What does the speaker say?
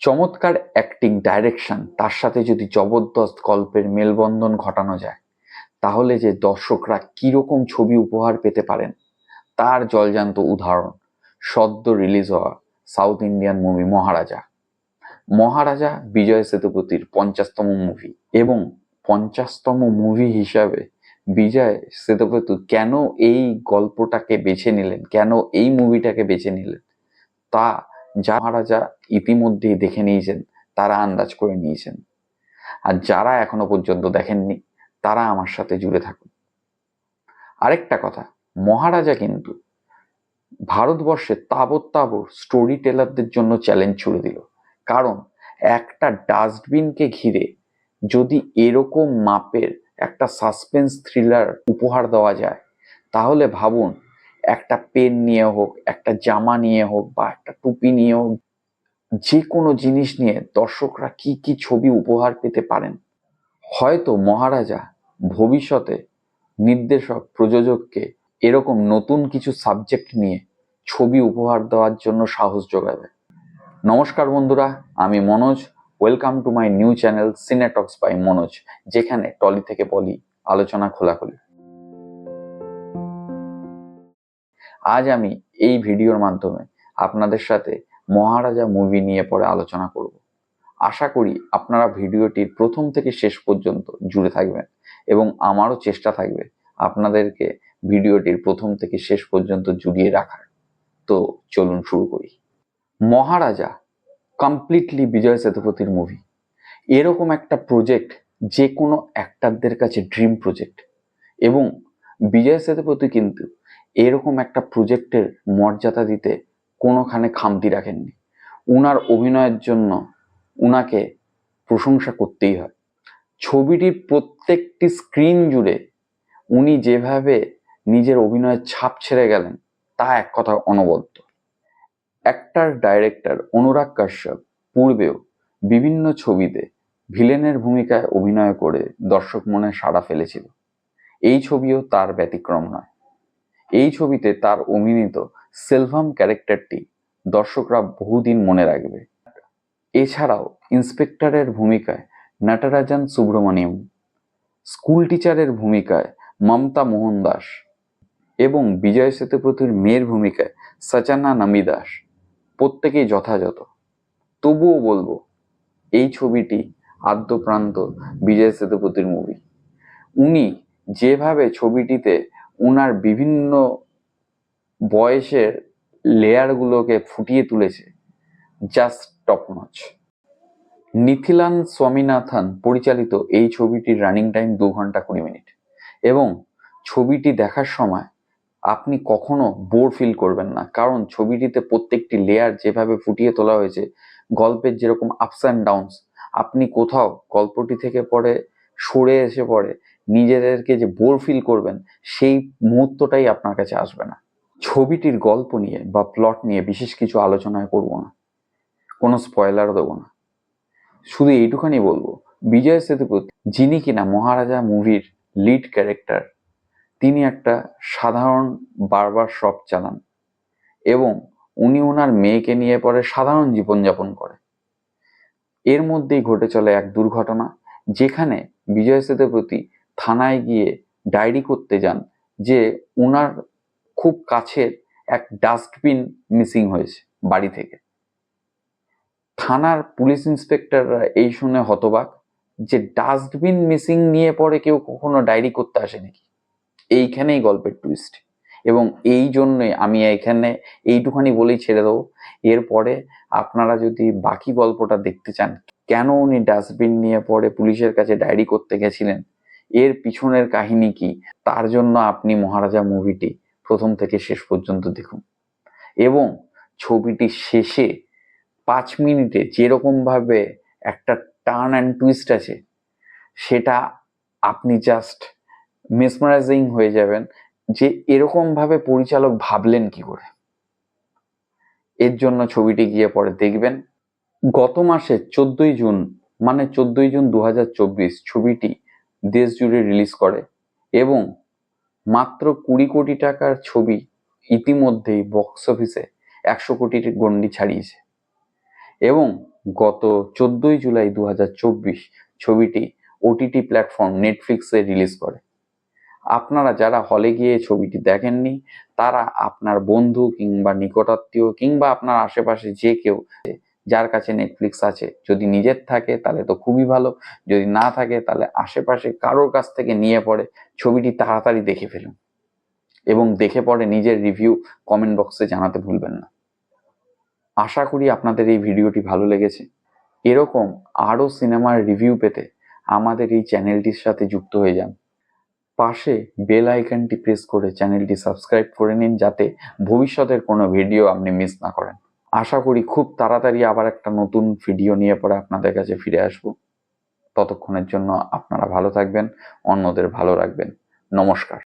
চমৎকার acting, direction, তার সাথে যদি জবরদস্ত গল্পের মেলবন্ধন ঘটানো যায়, তাহলে যে দর্শকরা কিরকম ছবি উপহার পেতে পারেন তার জলজান্ত উদাহরণ সদ্য রিলিজ হওয়া সাউথ ইন্ডিয়ান মুভি মহারাজা। মহারাজা বিজয় সেতুপতির 50তম মুভি, এবং 50তম মুভি হিসাবে বিজয় সেতুপতি কেন এই গল্পটাকে বেছে নিলেন, কেন এই মুভিটাকে বেছে নিলেন, তা মহারাজা ইতিমধ্যেই দেখে নিয়েছেন, তারা আন্দাজ করে নিয়েছেন। আর যারা এখনো পর্যন্ত দেখেননি তারা আমার সাথে জুড়ে থাকুন। আরেকটা কথা, মহারাজা কিন্তু ভারতবর্ষের তাবড় স্টোরি টেলারদের জন্য চ্যালেঞ্জ ছুড়ে দিল। কারণ একটা ডাস্টবিনকে ঘিরে যদি এরকম মাপের একটা সাসপেন্স থ্রিলার উপহার দেওয়া যায়, তাহলে ভাবুন একটা পেন নিয়ে হোক, একটা জামা নিয়ে হোক, বা একটা টুপি নিয়ে হোক, যে কোনো জিনিস নিয়ে দর্শকরা কি কি ছবি উপহার পেতে পারেন। হয়তো মহারাজা ভবিষ্যতে নির্দেশক প্রযোজককে এরকম নতুন কিছু সাবজেক্ট নিয়ে ছবি উপহার দেওয়ার জন্য সাহস যোগাবে। নমস্কার বন্ধুরা, আমি Manoj. Welcome to my new channel Cinetox by Manoj, যেখানে টলি থেকে বলি আলোচনা খোলাখুলি। আজ আমি এই ভিডিওর মাধ্যমে আপনাদের সাথে মহারাজা মুভি নিয়ে পরে আলোচনা করব। আশা করি আপনারা ভিডিওটির প্রথম থেকে শেষ পর্যন্ত জুড়ে থাকবেন, এবং আমারও চেষ্টা থাকবে আপনাদেরকে ভিডিওটির প্রথম থেকে শেষ পর্যন্ত জুড়িয়ে রাখার। তো চলুন শুরু করি। মহারাজা কমপ্লিটলি বিজয় সেতুপতির মুভি। এরকম একটা প্রজেক্ট যে কোনো অ্যাক্টরদের কাছে ড্রিম প্রজেক্ট, এবং বিজয় সেতুপতি কিন্তু এরকম একটা প্রজেক্টের মর্যাদা দিতে কোনোখানে খামতি রাখেননি। উনার অভিনয়ের জন্য উনাকে প্রশংসা করতেই হয়। ছবিটির প্রত্যেকটি স্ক্রিন জুড়ে উনি যেভাবে নিজের অভিনয়ের ছাপ ছেড়ে গেলেন তা এক কথা অনবদ্য। অ্যাক্টর ডাইরেক্টর অনুরাগ কাশ্যপ পূর্বেও বিভিন্ন ছবিতে ভিলেনের ভূমিকায় অভিনয় করে দর্শক মনে সাড়া ফেলেছিল। এই ছবিও তার ব্যতিক্রম নয়। এই ছবিতে তার অভিনীত সেলভাম ক্যারেক্টারটি দর্শকরা বহুদিন মনে রাখবে। এছাড়াও ইন্সপেক্টরের ভূমিকায় নটরাজন সুব্রমণিয়ম, স্কুল টিচারের ভূমিকায় মমতা মোহন দাস, এবং বিজয় সেতুপতির মেয়ের ভূমিকায় সচনা নমি দাস প্রত্যেকেই যথাযথ। তবুও বলবো এই ছবিটি আদ্যপ্রান্ত বিজয় সেতুপতির মুভি। উনি যেভাবে ছবিটিতে উনার বিভিন্ন বয়সের লেয়ারগুলোকে ফুটিয়ে তুলেছে, জাস্ট টপ নচ। নিথিলান স্বামীনাথন পরিচালিত এই ছবিটির রানিং টাইম 2 ঘন্টা 20 মিনিট, এবং ছবিটি দেখার সময় আপনি কখনো বোর ফিল করবেন না। কারণ ছবিটিতে প্রত্যেকটি লেয়ার যেভাবে ফুটিয়ে তোলা হয়েছে, গল্পের যেরকম আপস অ্যান্ড ডাউনস, আপনি কোথাও গল্পটি থেকে পরে সরে এসে পরে নিজেদেরকে যে বোর ফিল করবেন, সেই মুহূর্তটাই আপনার কাছে আসবে না। ছবিটির গল্প নিয়ে বা প্লট নিয়ে বিশেষ কিছু আলোচনা করব না, কোনো স্পয়লারও দেবো না। শুধু এইটুখানি বলবো, বিজয় সেতুপতি যিনি কিনা মহারাজা মুভির লিড ক্যারেক্টার, তিনি একটা সাধারণ বার্বার শপ চালান, এবং উনি ওনার মেয়েকে নিয়ে পরে সাধারণ জীবনযাপন করে। এর মধ্যেই ঘটে চলে এক দুর্ঘটনা, যেখানে বিজয় সেতুপতি থানায় গিয়ে ডায়েরি করতে যান যে ওনার খুব কাছের এক ডাস্টবিন মিসিং হয়েছে বাড়ি থেকে। থানার পুলিশ ইন্সপেক্টররা এই শুনে হতবাক যে ডাস্টবিন মিসিং নিয়ে পরে কেউ কখনো ডায়েরি করতে আসে নাকি। এইখানেই গল্পের টুইস্ট, এবং এই জন্যই আমি এখানে এইটুখানি বলেই ছেড়ে দেবো। এরপরে আপনারা যদি বাকি গল্পটা দেখতে চান, কেন উনি ডাস্টবিন নিয়ে পরে পুলিশের কাছে ডায়েরি করতে গেছিলেন, এর পিছনের কাহিনী কি, তার জন্য আপনি মহারাজা মুভিটি প্রথম থেকে শেষ পর্যন্ত দেখুন। এবং ছবিটি শেষে 5 মিনিটে যেরকম ভাবে একটা টার্ন অ্যান্ড টুইস্ট আছে, সেটা আপনি জাস্ট মেসমারাইজিং হয়ে যাবেন যে এরকম ভাবে পরিচালক ভাবলেন কি করে। এর জন্য ছবিটি গিয়ে পরে দেখবেন। গত মাসে 14ই জুন, মানে 14ই জুন 2024 ছবিটি দেশ জুড়ে রিলিজ করে, এবং মাত্র 20 কোটি টাকার ছবি ইতিমধ্যেই বক্স অফিসে 100 কোটির গণ্ডি ছাড়িয়েছে। এবং গত 14ই জুলাই 2024 ছবিটি ওটিটি প্ল্যাটফর্ম নেটফ্লিক্সে রিলিজ করে। আপনারা যারা হলে গিয়ে ছবিটি দেখেননি তারা আপনার বন্ধু কিংবা নিকটাত্মীয় কিংবা আপনার আশেপাশে যে কেউ যার কাছে নেটফ্লিক্স আছে, যদি নিজের থাকে তাহলে তো খুবই ভালো, যদি না থাকে তাহলে আশেপাশে কারোর কাছ থেকে নিয়ে পড়ে ছবিটি তাড়াতাড়ি দেখে ফেলুন এবং দেখে পরে নিজের রিভিউ কমেন্ট বক্সে জানাতে ভুলবেন না। আশা করি আপনাদের এই ভিডিওটি ভালো লেগেছে। এরকম আরও সিনেমার রিভিউ পেতে আমাদের এই চ্যানেলটির সাথে যুক্ত হয়ে যান। পাশে বেল আইকনটি প্রেস করে চ্যানেলটি সাবস্ক্রাইব করে নিন যাতে ভবিষ্যতের কোনো ভিডিও আপনি মিস না করেন। আশা করি খুব তাড়াতাড়ি আবার একটা নতুন ভিডিও নিয়ে পরে আপনাদের কাছে ফিরে আসব। ততক্ষণের জন্য আপনারা ভালো থাকবেন, অন্যদের ভালো রাখবেন। নমস্কার।